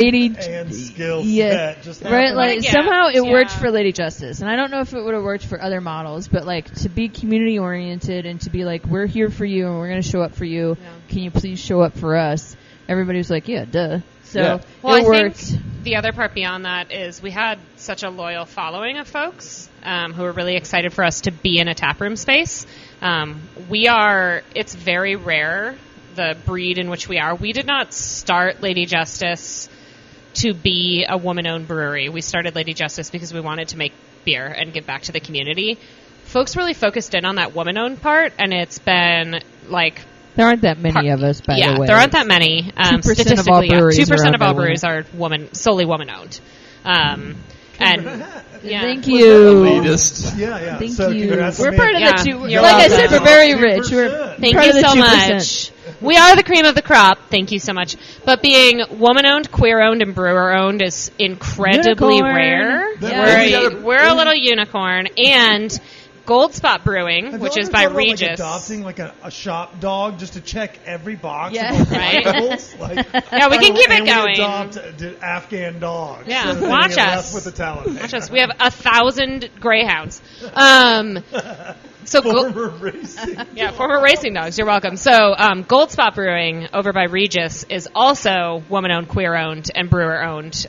Lady and skill yeah, set. Just right. Like somehow it worked Yeah. for Lady Justice, and I don't know if it would have worked for other models, but like to be community oriented and to be like, we're here for you and we're going to show up for you. Yeah. Can you please show up for us? Everybody was like, yeah, duh. So Yeah. Well, it I worked. think the other part beyond that is we had such a loyal following of folks who were really excited for us to be in a taproom space. It's very rare, the breed in which we are. We did not start Lady Justice to be a woman-owned brewery. We started Lady Justice because we wanted to make beer and give back to the community. Folks really focused in on that woman-owned part, and it's been like... There aren't that many of us, by the way. Yeah, there aren't that many. 2% of all breweries 2% of all are breweries are solely woman-owned. And yeah. Thank you. Elitist. Yeah. Thank So you. congrats to We're me. part of Yeah. the two. You're Like I welcome. said, we're very rich. We're 2%. Thank part you of the so 2%. much. We are the cream of the crop. Thank you so much. But being woman-owned, queer-owned, and brewer-owned is incredibly Unicorn. rare. Yeah. We're a little unicorn. And Gold Spot Brewing, which is by Regis. Like adopting like a shop dog just to check every box. Yeah. Of Right. labels. Like, Yeah, we can keep it and going. We adopt Afghan dogs. Yeah, So watch they get us. left with the talent. Watch us. We have 1,000 greyhounds. So Former racing. Yeah, former racing dogs. You're welcome. So, Gold Spot Brewing over by Regis is also woman-owned, queer-owned, and brewer-owned,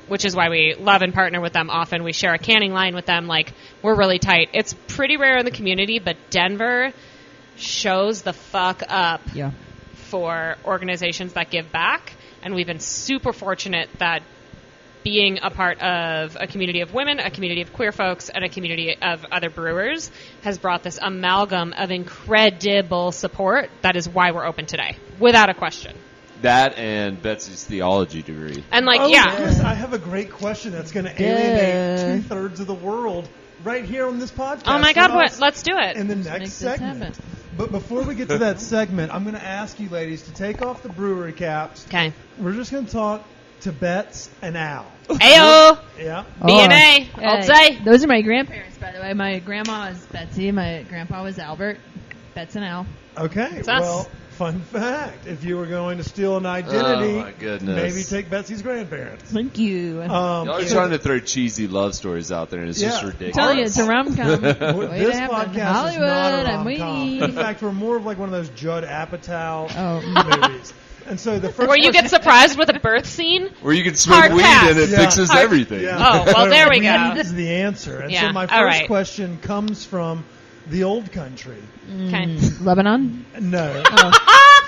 which is why we love and partner with them often. We share a canning line with them. Like, we're really tight. It's pretty rare in the community, but Denver shows the fuck up Yeah. for organizations that give back, and we've been super fortunate that being a part of a community of women, a community of queer folks, and a community of other brewers has brought this amalgam of incredible support. That is why we're open today, without a question. That and Betsy's theology degree. And like, Oh, yeah. yes, I have a great question that's going to alienate 2/3 of the world right here on this podcast. Oh my God, let's do it. In the Make next this segment. happen. But before we get to that segment, I'm going to ask you ladies to take off the brewery caps. Okay. We're just going to talk to Bets and Al. Ayo! Yeah. B&A, all day. Those are my grandparents, by the way. My grandma was Betsy. My grandpa was Albert. Bets and Al. Okay. It's us. Well, fun fact. If you were going to steal an identity, Oh, my goodness. maybe take Betsy's grandparents. Thank you. Y'all are trying to throw cheesy love stories out there, and it's just Yeah. ridiculous. Tell you, it's a rom-com. Well, Way this to happen. podcast Hollywood, is not a I'm rom-com. waiting. In fact, we're more of like one of those Judd Apatow Oh. movies. And so the first Where you question- get surprised with a birth scene? Where you can smoke Hard weed pass. and it Yeah. fixes Hard- everything. Yeah. Oh, well, there we go. Weed is the answer. And Yeah, so my all first right. question comes from the old country. Okay. Lebanon? No.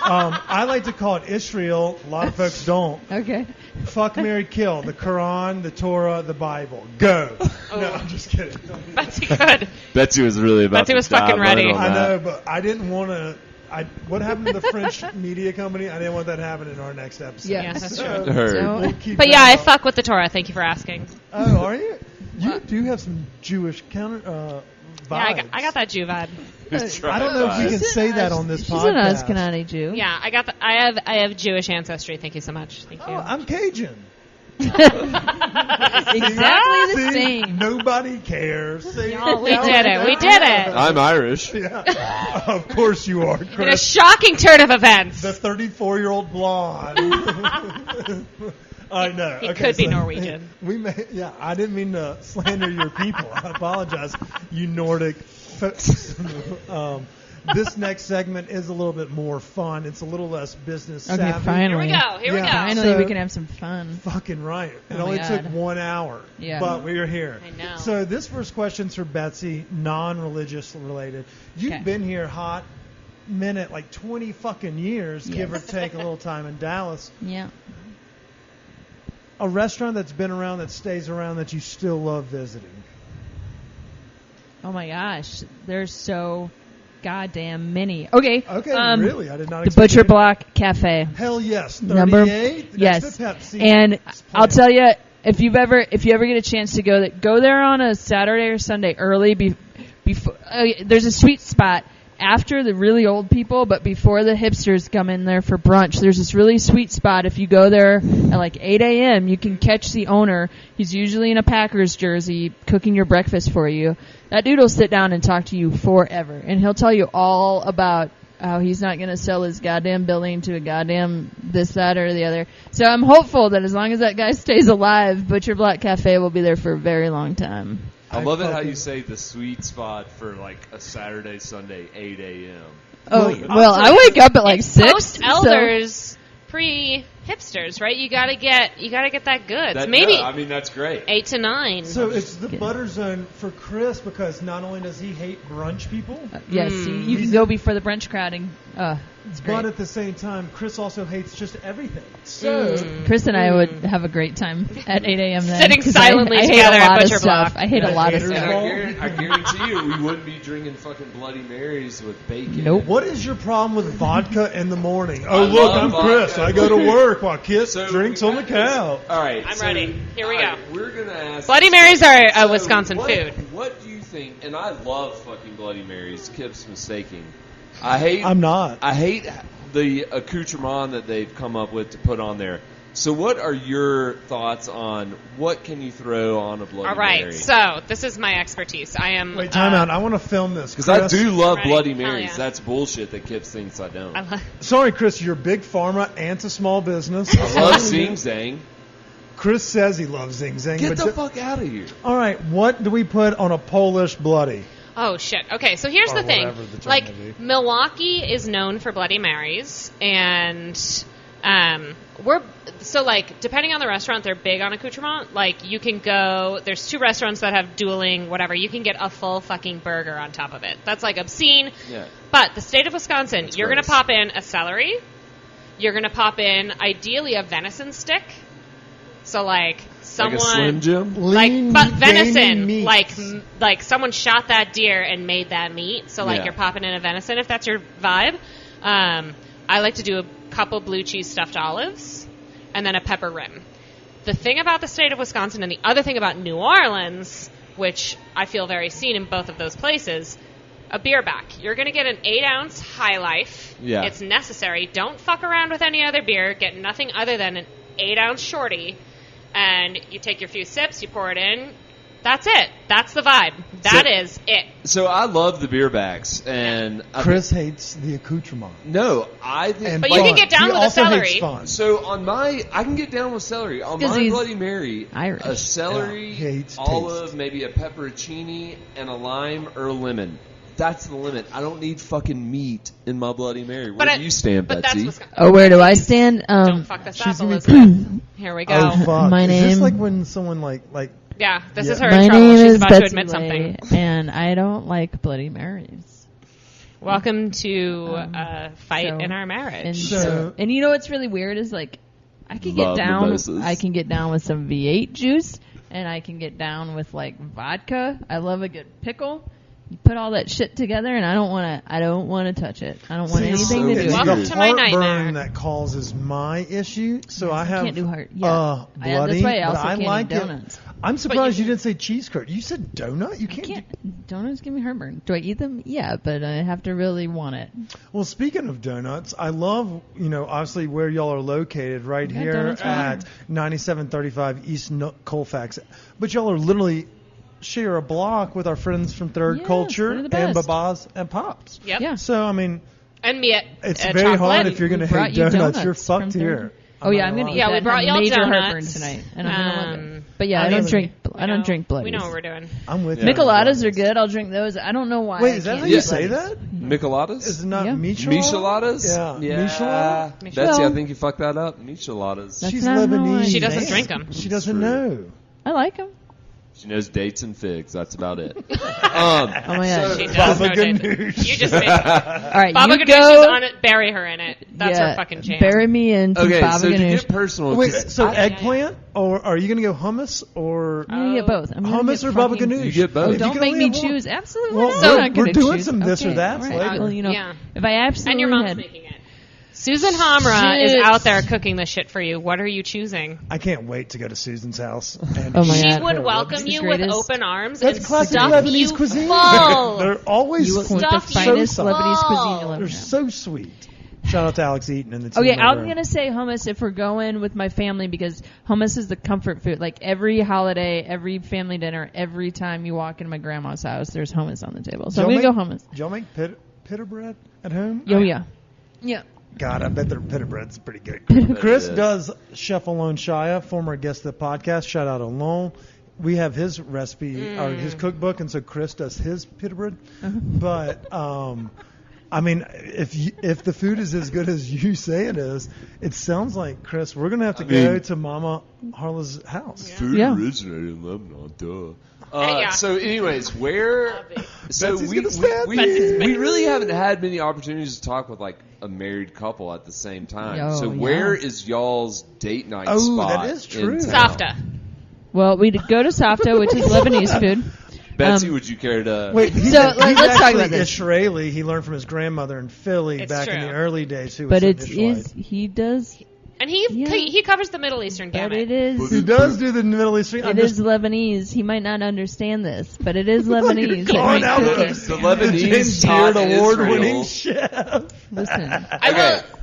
Oh, I like to call it Israel. A lot of folks don't. okay. Fuck, marry, kill. The Quran, the Torah, the Bible. Go. No, I'm just kidding. Betsy, good. Betsy was really about Betsy to was fucking dive right ready. on I that. know, but I didn't want to. What happened to the French media company? I didn't want that to happen in our next episode. Yeah. Yes, that's So, true. Heard. So- we'll keep But that yeah, I up. fuck with the Torah. Thank you for asking. Oh, are you? You do have some Jewish counter vibes. Yeah, I got that Jew vibe. I don't know if we can say that on this She's podcast. an Ashkenazi Jew. Yeah, I have Jewish ancestry. Thank you so much. Thank you. Oh, I'm Cajun. Exactly the See? same. Nobody cares. See? Y'all, we did it. We did it. I'm Irish. Yeah. Of course you are, In a Chris. shocking turn of events. The 34-year-old blonde. I know. He Okay, could be so Norwegian. We may, yeah, I didn't mean to slander your people. I apologize, you Nordic folks. This next segment is a little bit more fun. It's a little less business Okay, savvy. finally. Here we go. Here we Yeah. go. Finally, So- we can have some fun. Fucking right. It Oh only my took God. 1 hour. Yeah. But we're here. I know. So this first question's for Betsy, non-religious related. You've Okay. been here hot minute, like 20 fucking years, give or take a little time in Dallas. Yeah. A restaurant that's been around, that stays around, that you still love visiting. Oh my gosh, there's so goddamn many. Okay. Okay, really? I did not The expect Butcher you to- Block Cafe. Hell yes. 38? Number Next yes, to Pepsi. and It's I'll plenty. tell you, if you ever get a chance to go there on a Saturday or Sunday early. Before there's a sweet spot after the really old people, but before the hipsters come in there for brunch. There's this really sweet spot. If you go there at like 8 a.m., you can catch the owner. He's usually in a Packers jersey cooking your breakfast for you. That dude will sit down and talk to you forever, and he'll tell you all about how he's not going to sell his goddamn building to a goddamn this, that, or the other. So I'm hopeful that as long as that guy stays alive, Butcher Block Cafe will be there for a very long time. I love it how you say the sweet spot for like a Saturday, Sunday, 8 a.m. Oh, well, I wake up at like 6. Post elders, pre hipsters, right? You gotta get that good. Maybe I mean, that's great. 8 to 9. So it's the butter zone for Chris because not only does he hate brunch people, yes, you can go before the brunch crowd and it's great. but at the same time, Chris also hates just everything. So Chris and I would have a great time at 8 a.m. then. Sitting 'cause silently I hate together a at lot Butcher of stuff. Block. I hate a lot of haters stuff. ball. I guarantee you, we wouldn't be drinking fucking Bloody Marys with bacon. Nope. what is your problem with vodka in the morning? I Oh, look, love I'm vodka. Chris. I go to work while Kit So drinks we on the got this. couch. All right, I'm ready. Here we all go. right, we're gonna ask. Bloody Marys are a So Wisconsin food. What do you think? And I love fucking Bloody Marys. Kip's mistaking. I hate. I'm not. I hate the accoutrement that they've come up with to put on there. So, what are your thoughts on what can you throw on a Bloody All right, Mary? so this is my expertise. I am. Wait, time out. I want to film this. Because I Chris. do love Ready? Bloody Hell Marys. yeah. That's bullshit that Kip thinks I don't. I love- Sorry, Chris, you're big pharma and a small business. I love Zing Zang. Chris says he loves Zing Zang. Get but the fuck out of here. all right, what do we put on a Polish bloody? Oh shit. Okay, so here's Or the thing. whatever the term Like may be. Milwaukee is known for Bloody Marys, and depending on the restaurant, they're big on accoutrement. Like you can go. There's 2 restaurants that have dueling whatever. You can get a full fucking burger on top of it. That's like obscene. Yeah. But the state of Wisconsin, you're gross. gonna pop in a celery. You're gonna pop in ideally a venison stick. So like someone Like a Slim Jim? Lean, but gamey venison, meats. like someone shot that deer and made that meat. So like Yeah. you're popping in a venison if that's your vibe. I like to do a couple blue cheese stuffed olives and then a pepper rim. The thing about the state of Wisconsin and the other thing about New Orleans, which I feel very seen in both of those places, a beer back. You're going to get an 8-ounce High Life. Yeah. It's necessary. Don't fuck around with any other beer. Get nothing other than an 8-ounce shorty. And you take your few sips, you pour it in. That's it. That's the vibe. That is it. So I love the beer backs, and Chris hates the accoutrement. No, I think. And But you can fun. get down He with the also hates celery. fun. So on I can get down with celery. On 'Cause my he's Bloody Mary, Irish. a celery, Yeah, he hates olive, taste. maybe a pepperoncini, and a lime or a lemon. That's the limit. I don't need fucking meat in my Bloody Mary. Where do you stand, but Betsy? That's Wisconsin. Oh, where do I stand? Don't fuck this she's up, gonna be- Elizabeth. Here we go. Oh fuck! My Is this name- like when someone like Yeah, this Yeah. is her My in trouble. name She's is about to Betsy admit something. Ley, and I don't like Bloody Marys. Welcome to a fight so- in our marriage. And So- and you know what's really weird is like I can Love get down. mimosas. I can get down with some V8 juice, and I can get down with like vodka. I love a good pickle. You put all that shit together, and I don't want to touch it. I don't want See, anything to do so with Welcome it. to my heartburn nightmare. that causes my issue. So I have can't do heart. Yeah, bloody. that's why I but also I can't like eat it. donuts. I'm surprised you didn't say cheese curd. You said donut. You can't. Donuts give me heartburn. Do I eat them? Yeah, but I have to really want it. Well, speaking of donuts, I love, obviously where y'all are located right Yeah, here donuts are at 9735 East Colfax. But y'all are literally share a block with our friends from Third Yes, Culture they're the and best. Baba's and Pops. Yep. Yeah. So, I mean, And me it's at very chocolate. hard if you're going to We brought hate you donuts. You're donuts from fucked Third. here. Oh yeah, I'm gonna eat Yeah, that. we brought and y'all have major donuts. heartburn tonight, and I'm gonna love it. But yeah, I I don't never- drink. We I don't know- drink bloodies. We know what we're doing. I'm with Yeah. you. Micheladas are good. I'll drink those. I don't know why. Wait, I is that can't how do you say bloodies. that? Micheladas? Is it not Yeah. micheladas? Micheladas? Yeah. Michelada? Betsy, I think you fucked that up. Micheladas. That's She's not how I- Lebanese. She doesn't Damn. drink 'em. She doesn't True. know. I like them. She knows dates and figs. That's about it. Oh my god. She does Baba know David. Ganoush. You just made All right, Baba you Ganoush go. is on it. Bury her in it. That's yeah, her fucking jam. Bury me into Okay, Baba so to Ganoush. get personal, Wait, 'cause so I- eggplant, or are you going to go hummus, or I'm gonna get both. I'm gonna hummus get or Baba fucking- Ganoush? You get both. If you Don't can make only me have one- choose. Absolutely Well, not. we're- I'm not gonna we're doing choose. some this or Okay, that's all right. later. Well, Yeah. if I absolutely And your mom's had, making it. Susan Hamra is Shit. out there cooking this shit for you. What are you choosing? I can't wait to go to Susan's house. And Oh my She God. would Her welcome ribs is you with greatest. open arms That's and classic stuff Lebanese you cuisine. full. They're always you want the Stuff you finest so Lebanese full. cuisine you'll ever They're have. so sweet. Shout out to Alex Eaton and the team. Okay, over I'm there. gonna say hummus if we're going with my family because hummus is the comfort food. Like every holiday, every family dinner, every time you walk into my grandma's house, there's hummus on the table. So I'm Y'all gonna go hummus. Do y'all make pita bread at home? Oh, yeah. Yeah. God, I bet their pita bread's pretty good. Chris is. does Chef Alone Shia, former guest of the podcast. Shout out Alone. We have his recipe, or his cookbook, and so Chris does his pita bread. But, I mean, if the food is as good as you say it is, it sounds like, Chris, we're going to have to go to Mama Harla's house. Food originated in Lebanon, duh. So, anyways, where? So we really haven't had many opportunities to talk with like a married couple at the same time. Oh, so where is y'all's date night Oh, spot? that is true. Safta. Well, we'd go to Safta, which is Lebanese food. Betsy, would you care to? Wait, he's let's talk about this. Israeli. He learned from his grandmother in Philly It's back in true. the early days. Who But was he does. And he covers the Middle Eastern But gamut. it is. He does do the Middle Eastern. It is Lebanese. He might not understand this, but it is Lebanese. Calling out The Lebanese James taught Beard award-winning Israel. chef. Listen.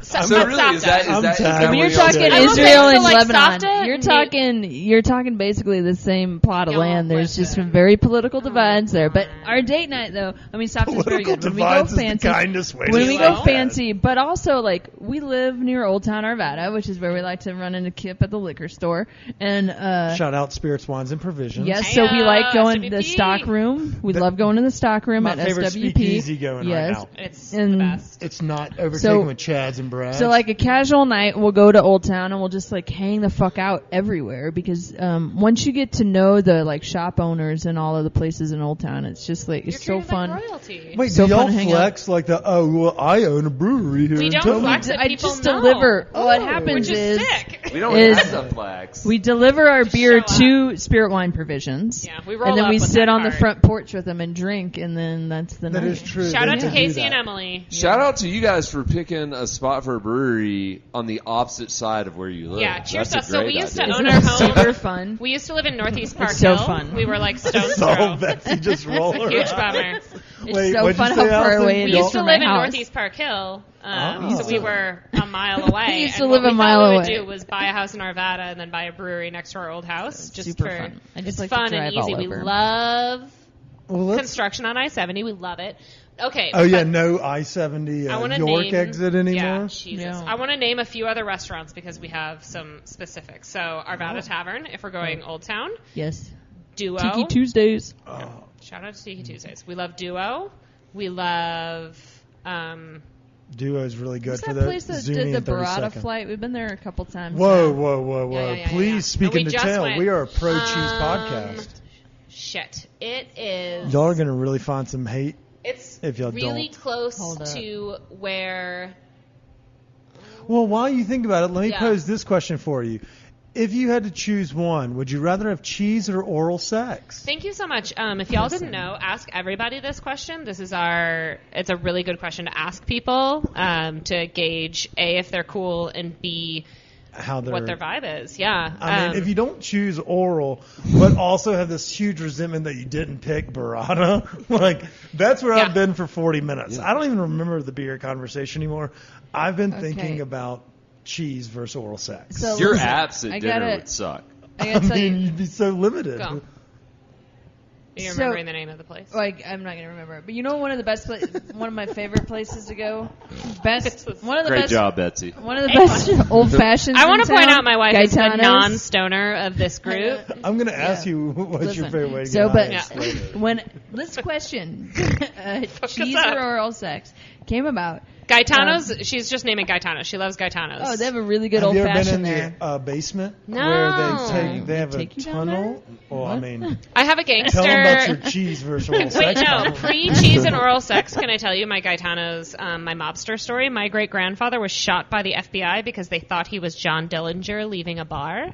So really, is that I'm is tired. that When you're what y'all talking do? I will say, Israel so, and like, Lebanon, Safta, you're talking basically the same plot of No, land. There's just listen. some very political divides there. But our date night, though, I mean, Safta's very Political good. When we go divides is the fancy, kindest way when to we say go that. fancy, but also like we live near Old Town Arvada, which is where we like to run into Kip at the liquor store. And Shout out Spirits, Wines, and Provisions. yes, so we like going to the SWP. stock room. We love going to the stock room My at favorite SWP. speakeasy going right yes. now. It's And the best. It's not overtaken So- with Chads and Brads. So like a casual night, we'll go to Old Town and we'll just like hang the fuck out everywhere because once you get to know the like shop owners and all of the places in Old Town, it's just like it's You're so treated like fun. royalty. Wait, so do y'all fun to hang flex like the, I own a brewery here We in don't town? flex it. I People just know. deliver. What happens Which is is sick. We don't is- have to flex. we deliver our beer show to Spirit Wine Provisions. Yeah, we roll and then up we with sit that on the cart. front porch with them and drink, and then that's the That night. is true. Shout They out to do Casey that. and Emily. Shout out to you guys for picking a spot for a brewery on the opposite side of where you live. Yeah, cheers That's to a us. So great we used to idea. own Isn't our it home. super fun? We used to live in Northeast Park so Hill. fun. We were like stone's So throw. Betsy just roll her Huge eyes. bummer. It's Wait, so what'd you fun say, how far Allison? away it We is used to from live my in house. Northeast Park Hill, Oh. so we were a mile away. We used to and live what a we mile thought we away. would do was buy a house in Arvada and then buy a brewery next to our old house. Just super for fun. I just it's like to fun drive and easy. all We over. love Well, let's, construction on I-70. We love it. Okay. oh, yeah, but no I-70 I wanna York name, exit anymore? Yeah, Jesus. Yeah. I want to name a few other restaurants because we have some specifics. So Arvada Tavern, if we're going Old Town. Yes. Duo. Tiki Tuesdays. Oh. Shout out to Tiki Tuesdays. We love Duo. We love. Duo is really good What's for that the place that Zuni did the in 30 Burrata seconds. flight? We've been there a couple times. Whoa, now. whoa, whoa, whoa. Yeah. Please, speaking And we to just tell, went, we are a pro-cheese podcast. Shit. It is. Y'all are going to really find some hate. It's if y'all really don't. close Hold up. to where. Well, while you think about it, let me Yeah. pose this question for you. If you had to choose one, would you rather have cheese or oral sex? Thank you so much. If y'all didn't know, ask everybody this question. It's a really good question to ask people to gauge A, if they're cool, and B, How they're, what their vibe is. Yeah. I mean, if you don't choose oral, but also have this huge resentment that you didn't pick burrata, like that's where I've Yeah. been for 40 minutes. I don't even remember the beer conversation anymore. I've been thinking about cheese versus oral sex. So Your listen, abs at I dinner gotta- would suck. I I gotta tell mean, you, you'd be so limited. Go. You're So- remembering the name of the place. like I'm not gonna remember it, but you know one of the best, one of my favorite places to go, one of the Great best, job, Betsy. one of the best old fashions. I want to point out my wife is the Gaetano's. non-stoner of this group. I'm going to ask you what's your Listen, favorite way to so, get but high later. when this question, cheese up. or oral sex, came about. Gaetano's, she's just naming Gaetano's. She loves Gaetano's. Oh, they have a really good Have old you ever been fashioned in there. the basement No. where they have a Take you down tunnel? Well, I mean, I have a gangster. tell them about your cheese versus oral Wait, sex. no. problem. Pre-cheese and oral sex, can I tell you my Gaetano's, my mobster story? My great-grandfather was shot by the FBI because they thought he was John Dillinger leaving a bar.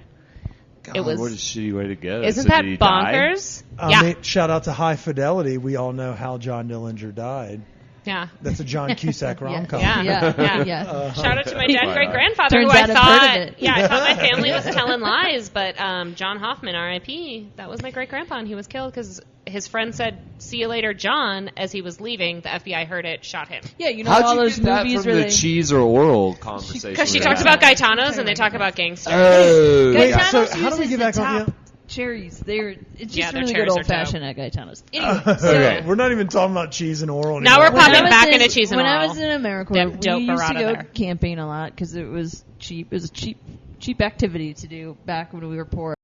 God, It was- what a shitty way to go. Isn't So that did he die? bonkers? I Yeah. mean, shout out to High Fidelity. We all know how John Dillinger died. Yeah. That's a John Cusack rom-com. Yeah. Shout out to my dead Wow. great grandfather, Turns who I out I've thought, heard of it. yeah, I thought my family was telling lies, but John Hoffman, R.I.P. That was my great grandpa, and he was killed because his friend said, "See you later, John." As he was leaving, the FBI heard it, shot him. Yeah, you know How'd all you those get that movies from where the they. cheese or oral conversation? Because she we talks had? about Gaetano's and they talk about gangsters. Oh. Wait, Gaetano's so how do we uses get back the on top the cherries. It's just their really cherries good are old-fashioned agaitonos. Anyway, Okay, we're not even talking about cheese and oral Now anymore. we're popping back into cheese and when oral. I was in Americorp, Dope we used to burrata go there. camping a lot because it was cheap. It was a cheap activity to do back when we were poor.